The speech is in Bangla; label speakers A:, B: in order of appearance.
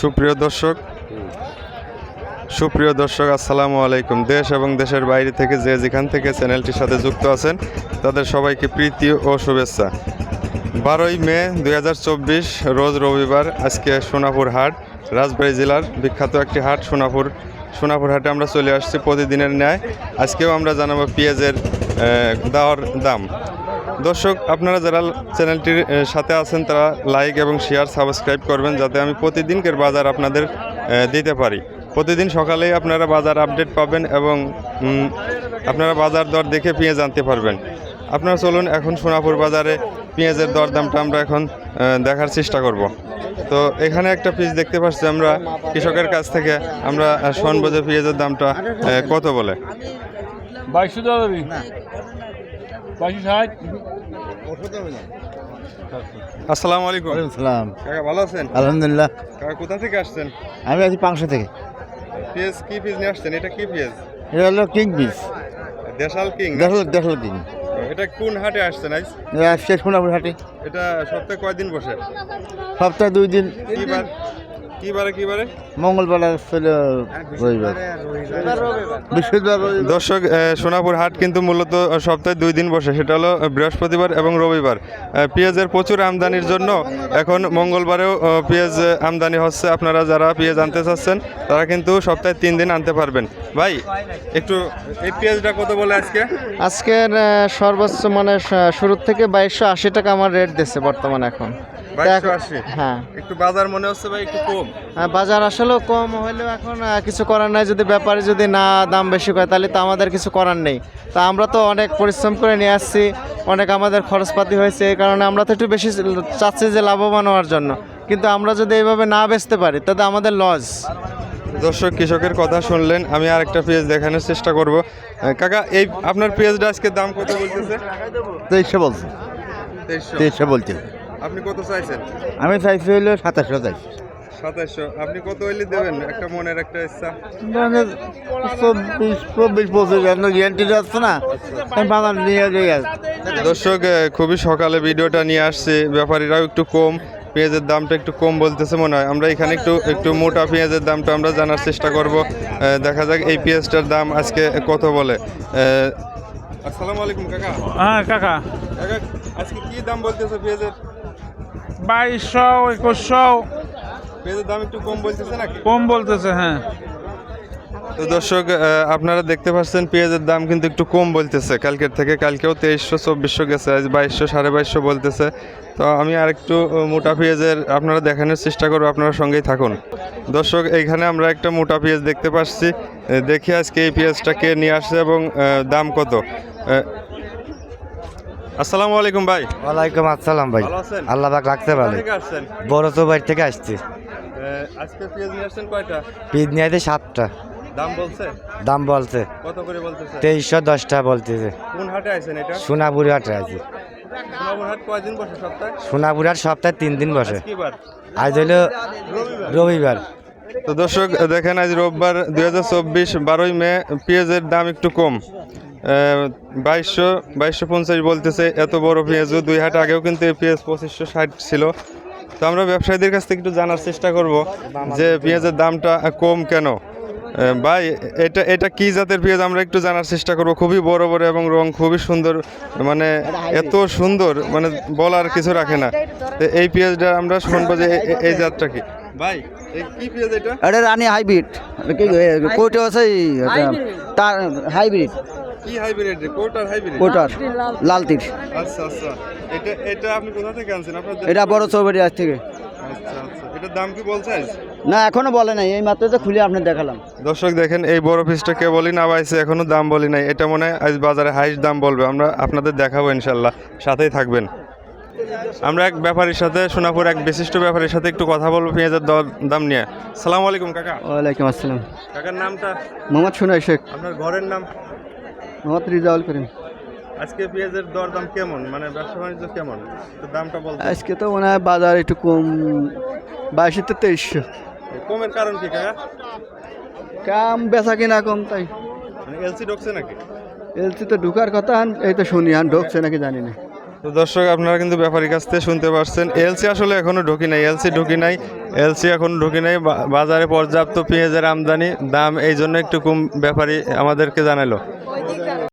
A: সুপ্রিয় দর্শক আসসালামু আলাইকুম। দেশ এবং দেশের বাইরে থেকে যে যেখান থেকে চ্যানেলটির সাথে যুক্ত আছেন তাদের সবাইকে প্রীতি ও শুভেচ্ছা। 12ই মে 2024 রোজ রবিবার। আজকে সোনাপুর হাট, রাজবাড়ী জেলার বিখ্যাত একটি হাট সোনাপুর হাটে আমরা চলে আসছি প্রতিদিনের ন্যায়। আজকেও আমরা জানাবো পেঁয়াজের দেওয়ার দাম। দর্শক, আপনারা যারা চ্যানেলটির সাথে আছেন তারা লাইক এবং শেয়ার সাবস্ক্রাইব করবেন, যাতে আমি প্রতিদিনকের বাজার আপনাদের দিতে পারি। প্রতিদিন সকালেই আপনারা বাজার আপডেট পাবেন এবং আপনারা বাজার দর দেখে পেঁয়াজ আনতে পারবেন। আপনারা চলুন এখন সোনাপুর বাজারে পেঁয়াজের দর দামটা আমরা এখন দেখার চেষ্টা করব। তো এখানে একটা পিস দেখতে পাচ্ছি আমরা কৃষকের কাছ থেকে। আমরা শুনবো যে পেঁয়াজের দামটা কত বলে।
B: 2260।
A: আসসালামু আলাইকুম।
C: সালাম।
A: কাকা ভালো আছেন?
C: আলহামদুলিল্লাহ।
A: কাকা কোথা থেকে আসছেন?
C: আমি আছি পাংশা থেকে।
A: পেঁয়াজ কি পেঁয়াজ নিয়ে আসছেন? এটা কি পেঁয়াজ?
C: এটা হলো কিং পিস,
A: দেশাল কিং।
C: দেশাল কিং।
A: এটা কোন হাটে আসছেন আজ?
C: শেষ সোনাপুর হাটে।
A: এটা সপ্তাহে কয়দিন বসে?
C: সপ্তাহে 2 দিন।
A: কিবারে?
C: মঙ্গলবার ছিল রবিবার, বৃহস্পতিবার।
A: দর্শক, সোনাপুর হাট কিন্তু মূলত সপ্তাহে 2 দিন বসে, সেটা হলো বৃহস্পতিবার এবং রবিবার। পেঁয়াজের প্রচুর আমদানির জন্য এখন মঙ্গলবারেও পেঁয়াজ আমদানি হচ্ছে। আপনারা যারা পেঁয়াজ আনতে চাচ্ছেন তারা কিন্তু সপ্তাহে 3 দিন আনতে পারবেন। ভাই, একটু এই পেঁয়াজটা কত বলে আজকে?
D: আজকের সর্বোচ্চ মানে শুরু থেকে 2280 টাকা আমার রেট দিচ্ছে বর্তমানে এখন।
A: 2280?
D: হ্যাঁ,
A: একটু বাজার মনে হচ্ছে ভাই একটু কম।
D: হ্যাঁ, বাজার আসলেও কম হলেও এখন কিছু করার নাই। যদি ব্যাপারে যদি না দাম বেশি করে তাহলে তো আমাদের কিছু করার নেই। তা আমরা তো অনেক পরিশ্রম করে নিয়ে আসছি, অনেক আমাদের খরচপাতি হয়েছে, এই কারণে আমরা তো একটু বেশি চাচ্ছি যে লাভবান হওয়ার জন্য। কিন্তু আমরা যদি এইভাবে না বেচতে পারি তাতে আমাদের লস।
A: দর্শক, কৃষকের কথা শুনলেন। আমি আর একটা পেঁয়াজ দেখানোর চেষ্টা করব। কাকা, এই আপনার পেঁয়াজটা আজকে দাম কত বলতেছে?
C: 2300 বলছে। 2300 বলছে।
A: আপনি কত চাইছেন?
C: আমি চাইছি হইলো 2700 চাইছি।
A: 2700। আপনি কত হইলে দেবেন? একটা মনের একটা ইচ্ছা।
C: 24-25 গ্যারান্টি যাচ্ছে না, আমি বাজার নিয়ে যাই।
A: দর্শক, খুবই সকালে ভিডিওটা নিয়ে আসছে, ব্যাপারীরাও একটু কম, পেঁয়াজের দামটা একটু কম বলতেছে মনে হয়। আমরা এখানে একটু মোটা পেঁয়াজের দামটা আমরা জানার চেষ্টা করব। দেখা যাক এই পেঁয়াজটার দাম আজকে কত বলে। আসসালামু আলাইকুম কাকা।
B: হ্যাঁ কাকা,
A: কাকা, আজকে কি দাম বলতেছে পেঁয়াজের?
B: 2200, 2100
A: পেঁয়াজের দাম একটু কম বলতেছে নাকি?
B: কম বলতেছে। হ্যাঁ,
A: তো দর্শক, আপনারা দেখতে পাচ্ছেন পেঁয়াজের দাম কিন্তু একটু কম বলতেছে কালকের থেকে। কালকেও 2300-2400 গেছে, আজ 2200, 2250 বলতেছে। তো আমি আরেকটু মোটা পেঁয়াজের আপনারা দেখানোর চেষ্টা করবো, আপনারা সঙ্গেই থাকুন। দর্শক, এইখানে আমরা একটা মোটা পেঁয়াজ দেখতে পাচ্ছি। দেখি আজকে এই পেঁয়াজটা কে নিয়ে আসছে এবং দাম কত। আসসালামু আলাইকুম ভাই।
C: ওয়ালাইকুম আসসালাম ভাই।
A: ভালো আছেন?
C: আল্লাহ পাক রাখতে
A: কোথা
C: পারে।
A: থেকে আসছেন?
C: বড় তো বাড়ি থেকে আসছি।
A: আজকে পেঁয়াজ নিয়ে আসছেন কয়টা?
C: পিস নিয়ে 7টা।
A: দাম বলছে?
C: দাম বলছে
A: কত করে বলতেছে?
C: 2310 টাকা বলতেছে।
A: কোন হাটে আছেন এটা?
C: সোনাপুর হাটে আছি।
A: সোনাপুর হাট কয়দিন বসে সপ্তাহে?
C: সোনাপুর হাট সপ্তাহে 3 দিন বসে।
A: কি বার?
C: আজ হইলো রবিবার।
A: তো দর্শক, দেখেন আজ রোববার 2024 12ই মে। পেঁয়াজের দাম একটু কম, 2250 বলতেছে। এত বড় পেঁয়াজও 2 হাট আগেও কিন্তু এই পেঁয়াজ 2560 ছিল। তো আমরা ব্যবসায়ীদের কাছ থেকে একটু জানার চেষ্টা করব যে পেঁয়াজের দামটা কম কেন। ভাই, এটা কি জাতের পেঁয়াজ আমরা একটু জানার চেষ্টা করব। খুবই বড় বড় এবং রং খুবই সুন্দর, মানে এত সুন্দর মানে বলার কিছু রাখে না। তো এই পেঁয়াজটা আমরা শুনবো যে এই জাতটা কি। ভাই, কি পেঁয়াজ এটা?
C: এটা রানী হাইব্রিড। কোটা আছে তার হাইব্রিড।
A: কি হাইব্রিড? কোটার হাইব্রিড?
C: কোটার লালতির।
A: আচ্ছা আচ্ছা। এটা আপনি কোথা থেকে আনছেন? আপনার
C: এটা বড় চৌবাড়ি আজ থেকে।
A: আচ্ছা আচ্ছা। এটার দাম কি বলছে আজ?
C: না, এখনো বলে নাই, এই মাত্র তো খুলে আপনার দেখালাম।
A: দর্শক দেখেন, এই বড় পিসটা কে বলি না পাইছে, এখনো দাম বলি নাই। এটা মনে হয় আজ বাজারে হাইস্ট দাম বলবে। আমরা আপনাদের দেখাবো ইনশাল্লাহ, সাথেই থাকবেন। আমরা এক ব্যাপারীর সাথে, সোনাপুর এক বিশিষ্ট ব্যাপারীর সাথে একটু কথা বলবো পেঁয়াজের দাম নিয়ে। সালামু আলাইকুম কাকা।
D: ওয়ালাইকুম আসসালাম।
A: কাকার নামটা?
D: মোহাম্মদ সুনাই শেখ।
A: আপনার ঘরের নাম?
D: মোহাম্মদ রিজাউল করিম।
A: আজকে পেঁয়াজের দরদাম কেমন, মানে ব্যবসা বাণিজ্য কেমন, তো দামটা বলতে।
D: আজকে তো মনে হয় বাজার একটু কম, 2200-2300।
A: কমের কারণ কি কাকা?
D: কাম বেচা কিনা কম, তাই
A: মানে এলসি ঢুকছে নাকি?
D: এলসি তো ঢুকার কথা, এই তো শুনি, ঢুকছে নাকি জানি না।
A: তো দর্শক আপনারা কিন্তু ব্যাপারীর কাছ থেকে শুনতে পারছেন এলসি আসলে এখনো ঢুকি নাই, এলসি এখনো ঢুকি নাই। বাজারে পর্যাপ্ত পেঁয়াজের আমদানি, দাম এই জন্য একটু কম ব্যাপারী আমাদেরকে জানালো।